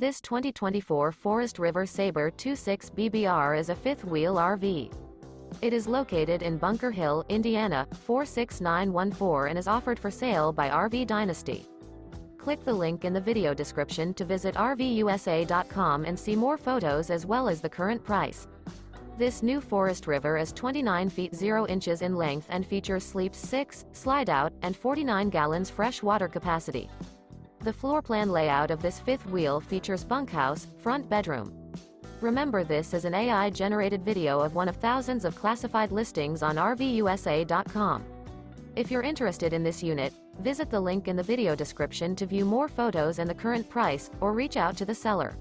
This 2024 Forest River Sabre 26 BBR is a fifth-wheel RV. It is located in Bunker Hill, Indiana, 46914 and is offered for sale by RV Dynasty. Click the link in the video description to visit RVUSA.com and see more photos as well as the current price. This new Forest River is 29 feet 0 inches in length and features sleeps 6, slide-out, and 49 gallons fresh water capacity. The floor plan layout of this fifth wheel features bunkhouse, front bedroom. Remember, this is an AI-generated video of one of thousands of classified listings on RVUSA.com. If you're interested in this unit, visit the link in the video description to view more photos and the current price, or reach out to the seller.